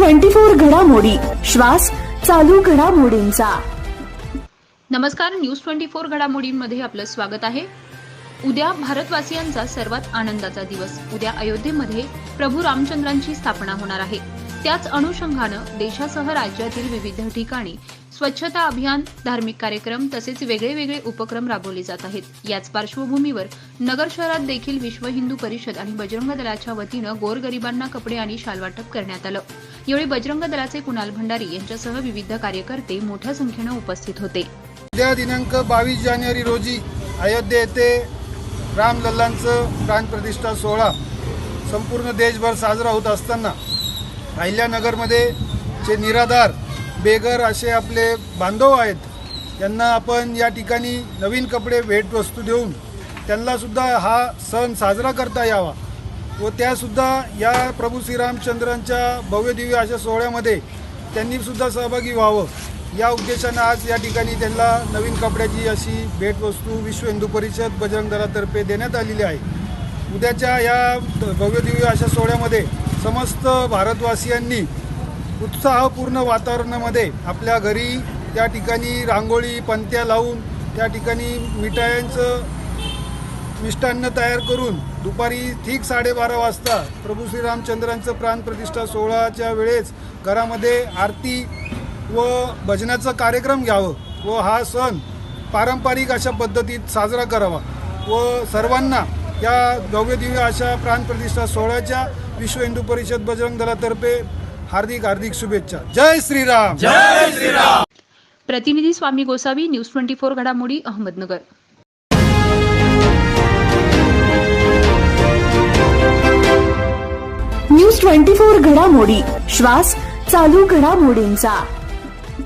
News 24 घडामोडी, श्वास चालू घडामोडींचा। नमस्कार, न्यूज 24 घडामोडींमध्ये आपलं स्वागत आहे। उद्या भारतवासियांचा सर्वात आनंदाचा दिवस। उद्या अयोध्येमध्ये प्रभू रामचंद्रांची स्थापना होणार आहे। त्याच अनुषंगानं देशासह राज्यातील विविध ठिकाणी स्वच्छता अभियान, धार्मिक कार्यक्रम तसेच वेगळे उपक्रम राबवले जात आहेत। याच पार्श्वभूमीवर नगर शहरात देखील विश्व हिंदू परिषद आणि बजरंग दलाच्या वतीनं गोरगरिबांना कपडे आणि शाल वाटप करण्यात आलं। यावेळी बजरंग दलाचे कुणाल भंडारी यांच्यासह विविध कार्यकर्ते मोठ्या संख्येनं उपस्थित होते। उद्या दिनांक 22 जानेवारी रोजी अयोध्ये येथे रामलल्लांचं प्राणप्रतिष्ठा सोहळा संपूर्ण देशभर साजरा होत असताना अहिल्यानगरमध्ये जे निराधार बेघर असे आपले बांधव आहेत, त्यांना आपण या ठिकाणी नवीन कपडे भेटवस्तू देऊन त्यांनासुद्धा हा सण साजरा करता यावा व त्यासुद्धा या प्रभू श्रीरामचंद्रांच्या भव्यदिव्य अशा सोहळ्यामध्ये त्यांनीसुद्धा सहभागी व्हावं, या उद्देशानं आज या ठिकाणी त्यांना नवीन कपड्याची अशी भेटवस्तू विश्व हिंदू परिषद बजरंग दलातर्फे देण्यात आलेली आहे। उद्याच्या या भव्यदिव्य अशा सोहळ्यामध्ये समस्त भारतवासियांनी उत्साहपूर्ण वातावरणामध्ये आपल्या घरी त्या ठिकाणी रांगोळी पंत्या लावून त्या ठिकाणी मिष्टान्न तयार करून दुपारी ठीक 12:30 वाजता प्रभू श्रीरामचंद्रांचं प्राणप्रतिष्ठा सोहळ्याच्या वेळेस घरामध्ये आरती व भजनाचा कार्यक्रम घ्यावं व हा सण पारंपरिक अशा पद्धतीत साजरा करावा व सर्वांना या भव्यदिव्य अशा प्राणप्रतिष्ठा सोहळ्याच्या विश्व हिंदू परिषद बजरंग दलातर्फे हार्दिक शुभेच्छा। जय श्रीराम, जय श्रीराम। प्रतिनिधी स्वामी गोसावी, न्यूज 24 घडामोडी, अहमदनगर। न्यूज 24 घडामोडी, श्वास चालू घडामोडींचा।